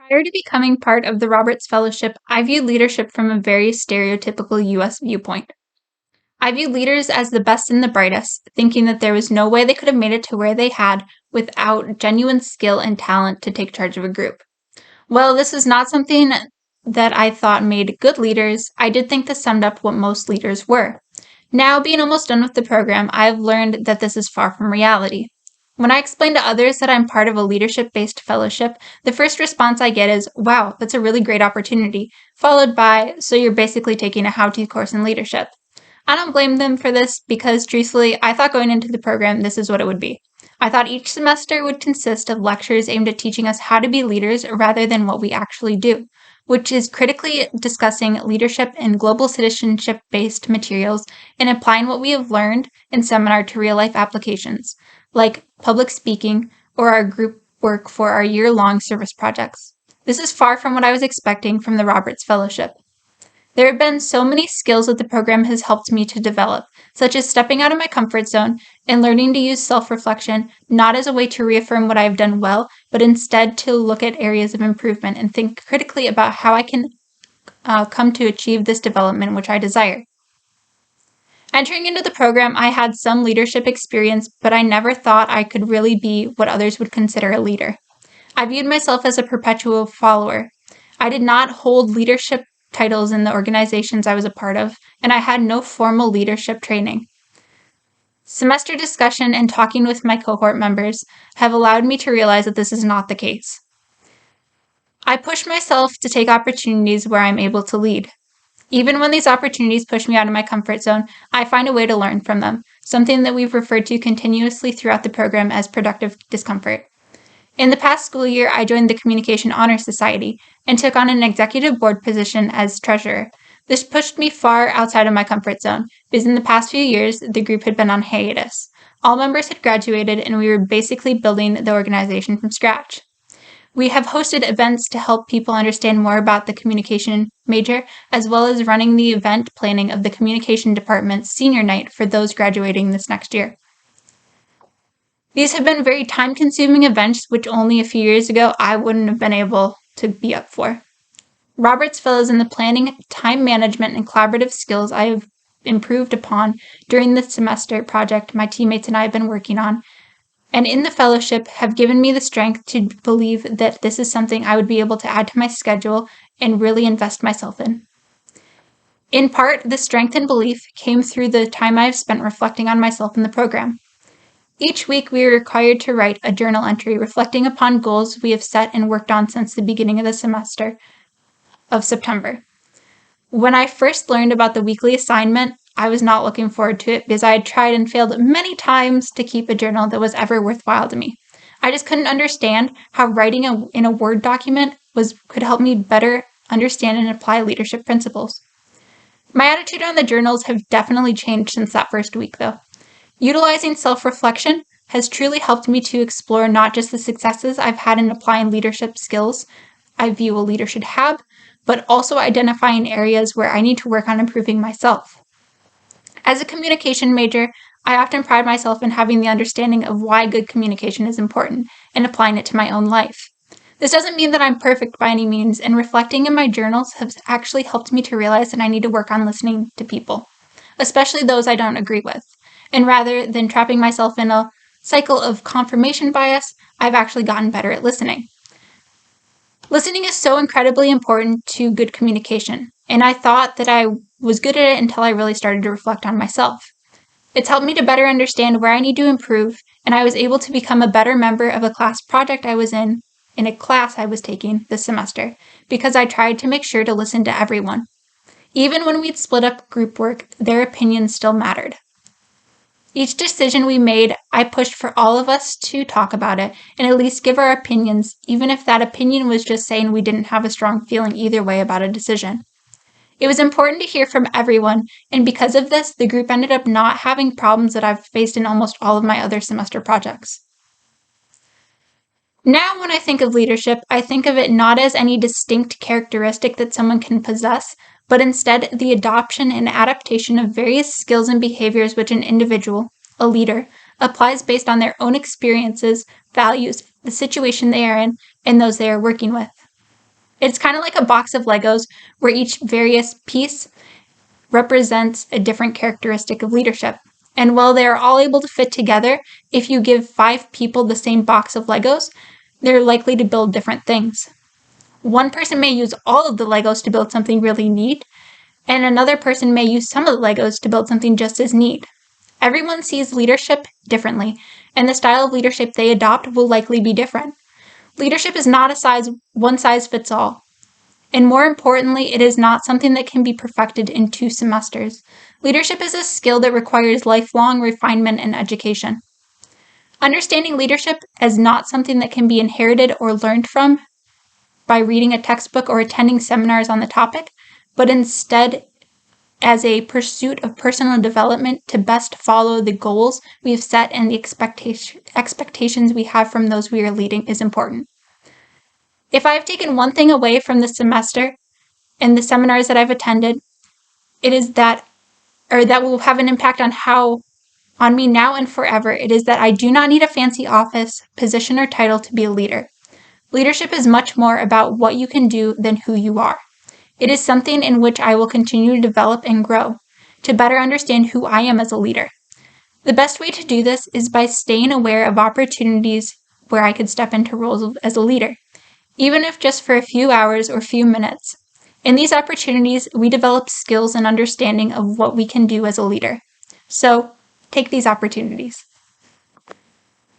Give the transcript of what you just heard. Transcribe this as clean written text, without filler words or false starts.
Prior to becoming part of the Roberts Fellowship, I viewed leadership from a very stereotypical US viewpoint. I viewed leaders as the best and the brightest, thinking that there was no way they could have made it to where they had without genuine skill and talent to take charge of a group. Well, this is not something that I thought made good leaders. I did think this summed up what most leaders were. Now, being almost done with the program, I've learned that this is far from reality. When I explain to others that I'm part of a leadership-based fellowship, the first response I get is, "Wow, that's a really great opportunity," followed by, "So you're basically taking a how-to course in leadership." I don't blame them for this because, truthfully, I thought going into the program this is what it would be. I thought each semester would consist of lectures aimed at teaching us how to be leaders rather than what we actually do, which is critically discussing leadership and global citizenship-based materials and applying what we have learned in seminar to real-life applications, like public speaking or our group work for our year-long service projects. This is far from what I was expecting from the Roberts Fellowship. There have been so many skills that the program has helped me to develop, such as stepping out of my comfort zone and learning to use self-reflection not as a way to reaffirm what I've done well, but instead to look at areas of improvement and think critically about how I can come to achieve this development which I desire. Entering into the program, I had some leadership experience, but I never thought I could really be what others would consider a leader. I viewed myself as a perpetual follower. I did not hold leadership titles in the organizations I was a part of, and I had no formal leadership training. Semester discussion and talking with my cohort members have allowed me to realize that this is not the case. I push myself to take opportunities where I'm able to lead. Even when these opportunities push me out of my comfort zone, I find a way to learn from them, something that we've referred to continuously throughout the program as productive discomfort. In the past school year, I joined the Communication Honor Society and took on an executive board position as treasurer. This pushed me far outside of my comfort zone, because in the past few years, the group had been on hiatus. All members had graduated, and we were basically building the organization from scratch. We have hosted events to help people understand more about the communication major, as well as running the event planning of the communication department's senior night for those graduating this next year. These have been very time-consuming events which only a few years ago I wouldn't have been able to be up for. Roberts Fellows in the planning, time management, and collaborative skills I have improved upon during the semester project my teammates and I have been working on, and in the fellowship have given me the strength to believe that this is something I would be able to add to my schedule and really invest myself in. In part, the strength and belief came through the time I have spent reflecting on myself in the program. Each week, we are required to write a journal entry reflecting upon goals we have set and worked on since the beginning of the semester of September. When I first learned about the weekly assignment, I was not looking forward to it because I had tried and failed many times to keep a journal that was ever worthwhile to me. I just couldn't understand how writing in a Word document could help me better understand and apply leadership principles. My attitude on the journals have definitely changed since that first week, though. Utilizing self-reflection has truly helped me to explore not just the successes I've had in applying leadership skills I view a leader should have, but also identifying areas where I need to work on improving myself. As a communication major, I often pride myself in having the understanding of why good communication is important and applying it to my own life. This doesn't mean that I'm perfect by any means, and reflecting in my journals has actually helped me to realize that I need to work on listening to people, especially those I don't agree with. And rather than trapping myself in a cycle of confirmation bias, I've actually gotten better at listening. Listening is so incredibly important to good communication, and I thought that I was good at it until I really started to reflect on myself. It's helped me to better understand where I need to improve, and I was able to become a better member of a class project I was in a class I was taking this semester, because I tried to make sure to listen to everyone. Even when we'd split up group work, their opinions still mattered. Each decision we made, I pushed for all of us to talk about it and at least give our opinions, even if that opinion was just saying we didn't have a strong feeling either way about a decision. It was important to hear from everyone, and because of this, the group ended up not having problems that I've faced in almost all of my other semester projects. Now, when I think of leadership, I think of it not as any distinct characteristic that someone can possess, but instead the adoption and adaptation of various skills and behaviors which an individual, a leader, applies based on their own experiences, values, the situation they are in, and those they are working with. It's kind of like a box of Legos where each various piece represents a different characteristic of leadership. And while they are all able to fit together, if you give 5 people the same box of Legos, they're likely to build different things. One person may use all of the Legos to build something really neat, and another person may use some of the Legos to build something just as neat. Everyone sees leadership differently, and the style of leadership they adopt will likely be different. Leadership is not a one size fits all. And more importantly, it is not something that can be perfected in 2 semesters. Leadership is a skill that requires lifelong refinement and education. Understanding leadership as not something that can be inherited or learned from by reading a textbook or attending seminars on the topic, but instead as a pursuit of personal development to best follow the goals we have set and the expectations we have from those we are leading is important. If I've taken one thing away from this semester and the seminars that I've attended, it is that will have an impact on me now and forever. It is that I do not need a fancy office, position, or title to be a leader. Leadership is much more about what you can do than who you are. It is something in which I will continue to develop and grow to better understand who I am as a leader. The best way to do this is by staying aware of opportunities where I could step into roles as a leader, even if just for a few hours or few minutes. In these opportunities, we develop skills and understanding of what we can do as a leader. So, take these opportunities.